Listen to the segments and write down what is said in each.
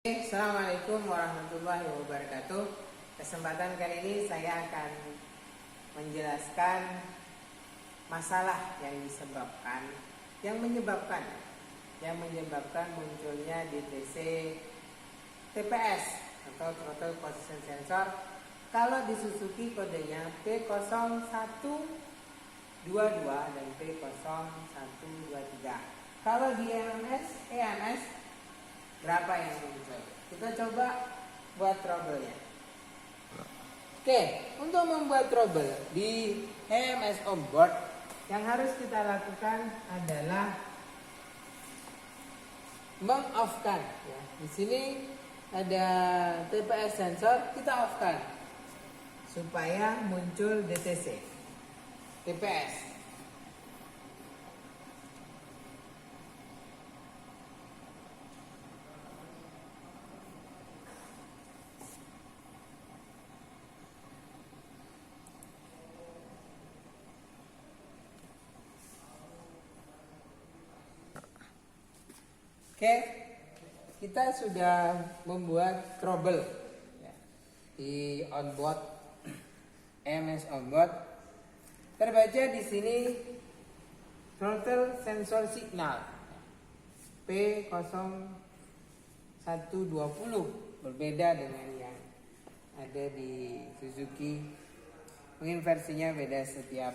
Assalamualaikum warahmatullahi wabarakatuh. Kesempatan kali ini saya akan menjelaskan masalah yang menyebabkan munculnya DTC TPS atau Throttle Position Sensor. Kalau di Suzuki kodenya P0122 dan P0123. Kalau di EMS berapa yang muncul? Kita coba buat trouble-nya. Oke, untuk membuat trouble di EMS onboard, yang harus kita lakukan adalah meng-off-kan. Ya. Di sini ada TPS sensor, kita off-kan supaya muncul DTC TPS. Oke, kita sudah membuat trouble ya, di onboard EMS onboard. Terbaca di sini throttle sensor signal P0120, berbeda dengan yang ada di Suzuki. Mungkin versinya beda setiap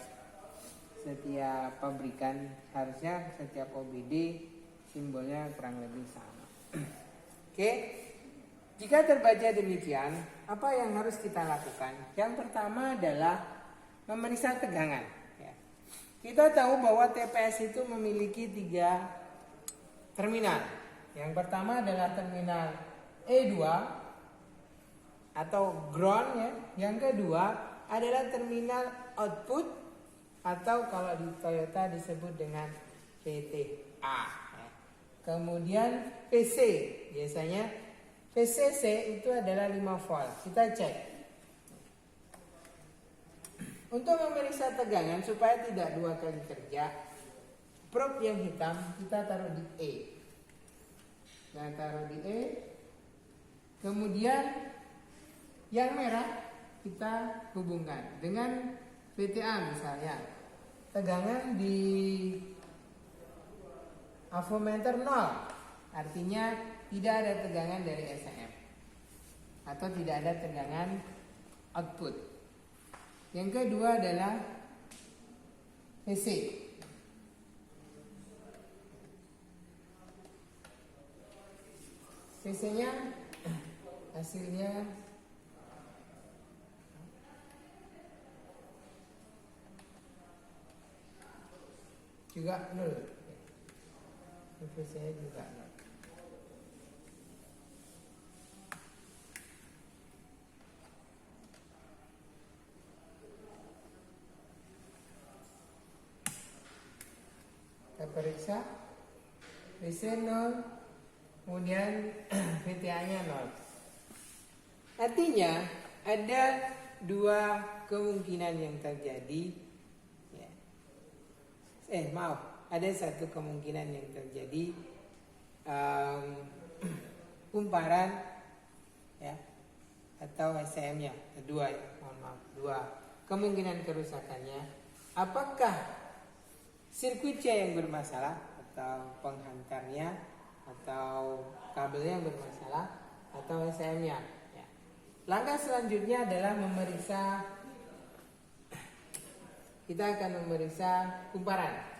pabrikan, harusnya setiap OBD simbolnya kurang lebih sama. Oke, jika terbaca demikian, apa yang harus kita lakukan? Yang pertama adalah memeriksa tegangan. Ya. Kita tahu bahwa TPS itu memiliki 3 terminal. Yang pertama adalah terminal E2 atau ground ya. Yang kedua adalah terminal output atau kalau di Toyota disebut dengan VTA. Kemudian PC, biasanya VCC itu adalah 5 volt. Kita cek. Untuk memeriksa tegangan supaya tidak 2 kali kerja, probe yang hitam kita taruh di E. Nah, taruh di E. Kemudian yang merah kita hubungkan dengan VTA misalnya. Tegangan di avometer 0, artinya tidak ada tegangan dari SCM atau tidak ada tegangan output. Yang kedua adalah VC. VC-nya hasilnya juga 0. VC-nya juga 0. Kita periksa VC 0, kemudian VTA-nya 0. Artinya ada 2 kemungkinan yang terjadi. Ya. Ada 1 kemungkinan yang terjadi, kumparan ya atau SCM-nya. Kedua ya, dua kemungkinan kerusakannya. Apakah sirkuitnya yang bermasalah atau penghantarnya atau kabelnya yang bermasalah atau SCM-nya ya. Langkah selanjutnya adalah kita akan memeriksa kumparan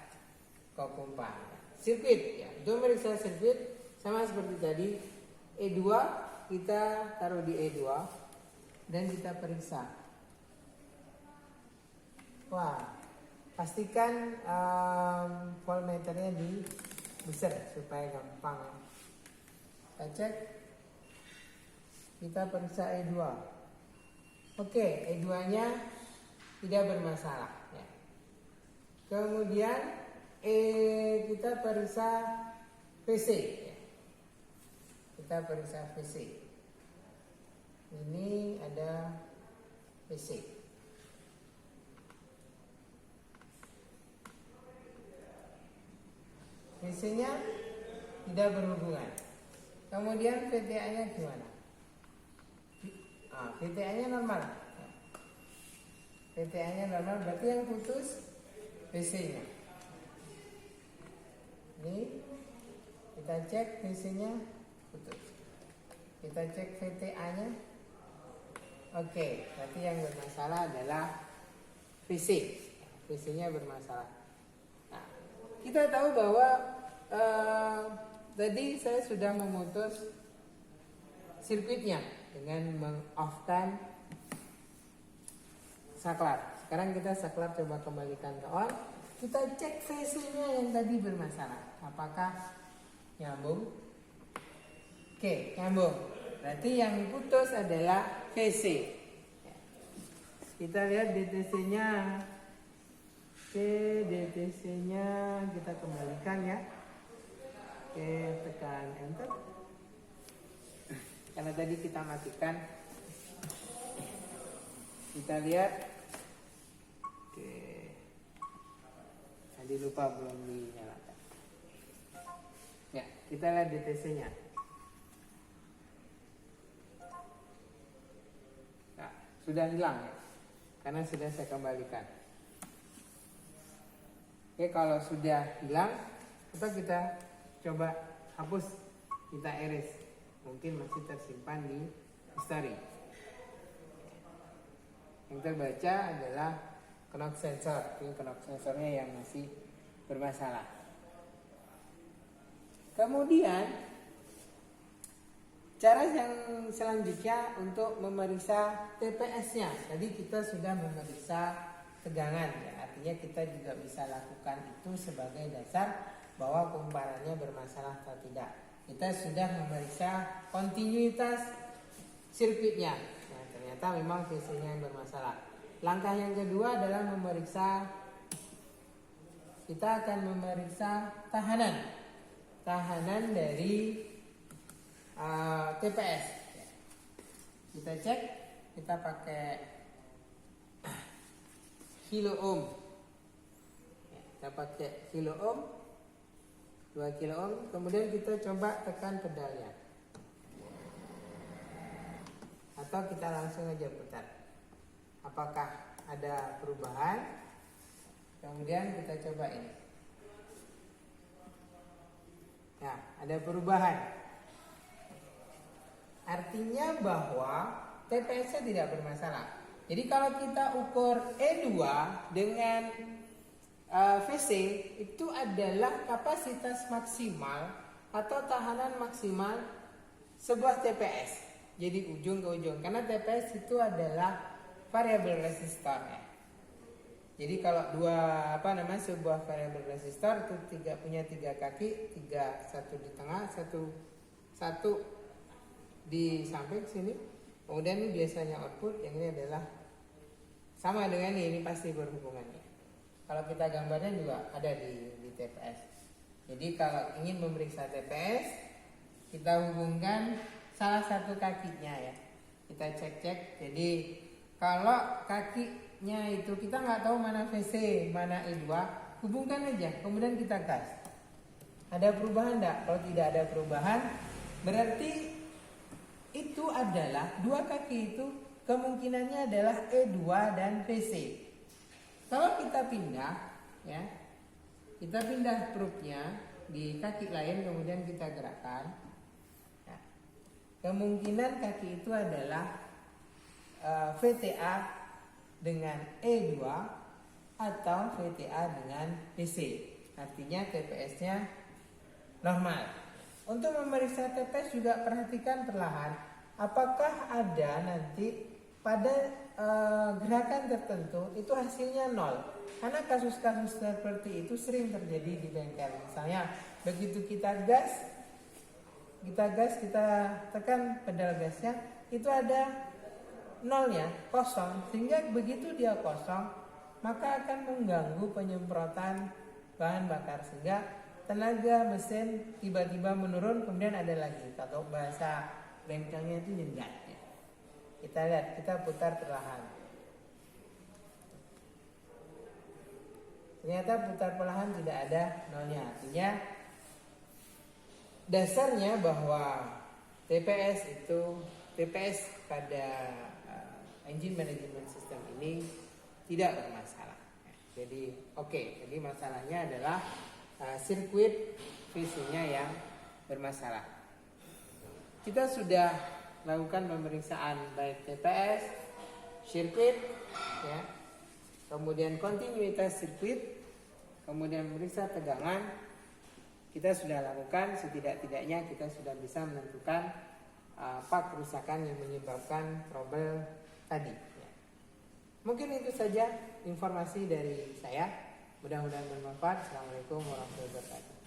pompa sirkuit ya. Untuk memeriksa sirkuit sama seperti tadi, E2 kita taruh di E2 dan kita periksa. Pastikan voltmeternya dibesar supaya gampang. Kita cek, kita periksa E2. Oke, E2-nya tidak bermasalah ya. Kemudian kita periksa VC ya. Kita periksa VC. Ini ada VC. VC-nya tidak berhubungan. Kemudian VTA-nya gimana? VTA-nya normal. VTA-nya normal, berarti yang putus VC-nya. Ini kita cek VC-nya putus. Kita cek VTA-nya. Oke, berarti yang bermasalah adalah VC. VC-nya bermasalah. Nah, kita tahu bahwa tadi saya sudah memutus sirkuitnya dengan meng-off-kan saklar. Sekarang kita saklar coba kembalikan ke on. Kita cek VC-nya yang tadi bermasalah. Apakah nyambung? Oke, nyambung. Berarti yang putus adalah VC. Kita lihat DTC-nya. Oke, DTC-nya kita kembalikan ya. Oke, tekan enter. Karena tadi kita matikan. Kita lihat. Oke. Tadi lupa belum dinyalakan. Ya, kita lihat DTC-nya. Nah, sudah hilang ya. Karena sudah saya kembalikan. Oke, kalau sudah hilang, kita coba hapus, kita erase. Mungkin masih tersimpan di history. Yang terbaca adalah knock sensor. Ini knock sensornya yang masih bermasalah. Kemudian cara yang selanjutnya untuk memeriksa TPS-nya. Tadi kita sudah memeriksa tegangan ya. Artinya kita juga bisa lakukan itu sebagai dasar bahwa kumparannya bermasalah atau tidak. Kita sudah memeriksa kontinuitas sirkuitnya. Nah, ternyata memang VC-nya yang bermasalah. Langkah yang kedua adalah memeriksa. Kita akan memeriksa tahanan dari TPS. Kita cek, kita pakai kilo ohm. Kita pakai kilo ohm. 2 kilo ohm, kemudian kita coba tekan pedalnya. Atau kita langsung aja putar. Apakah ada perubahan? Kemudian kita coba ini. Nah, ada perubahan. Artinya bahwa TPS-nya tidak bermasalah. Jadi kalau kita ukur E2 dengan VC itu adalah kapasitas maksimal atau tahanan maksimal sebuah TPS. Jadi ujung ke ujung, karena TPS itu adalah variabel resistor ya. Jadi kalau sebuah variabel resistor itu punya 3 kaki, satu di tengah, satu di samping sini. Kemudian ini biasanya output, yang ini adalah sama dengan ini pasti berhubungannya. Kalau kita gambarnya juga ada di TPS. Jadi kalau ingin memeriksa TPS, kita hubungkan salah satu kakinya ya. Kita cek. Jadi kalau kakinya itu kita nggak tahu mana VC, mana E2, hubungkan aja. Kemudian kita gas. Ada perubahan enggak? Kalau tidak ada perubahan, berarti itu adalah dua kaki itu kemungkinannya adalah E2 dan VC. Kalau kita pindah, ya, kita pindah probe-nya di kaki lain, kemudian kita gerakkan. Nah, kemungkinan kaki itu adalah VTA dengan E2 atau VTA dengan PC. Artinya TPS-nya normal. Untuk memeriksa TPS juga perhatikan perlahan apakah ada nanti pada gerakan tertentu itu hasilnya nol. Karena kasus-kasus seperti itu sering terjadi di bengkel. Misalnya begitu kita gas, kita tekan pedal gasnya, itu ada nolnya, kosong. Sehingga begitu dia kosong, maka akan mengganggu penyemprotan bahan bakar, sehingga tenaga mesin tiba-tiba menurun. Kemudian ada lagi, kalau bahasa bengkelnya itu nyengat. Kita lihat, kita putar perlahan. Ternyata putar perlahan tidak ada nolnya. Artinya dasarnya bahwa TPS pada engine management system ini tidak bermasalah. Jadi jadi masalahnya adalah sirkuit VC-nya yang bermasalah. Kita sudah lakukan pemeriksaan baik TPS, sirkuit, ya, kemudian kontinuitas sirkuit, kemudian memeriksa tegangan. Kita sudah lakukan, setidak-tidaknya kita sudah bisa menentukan apa kerusakan yang menyebabkan trouble tadi. Ya. Mungkin itu saja informasi dari saya. Mudah-mudahan bermanfaat. Assalamualaikum warahmatullahi wabarakatuh.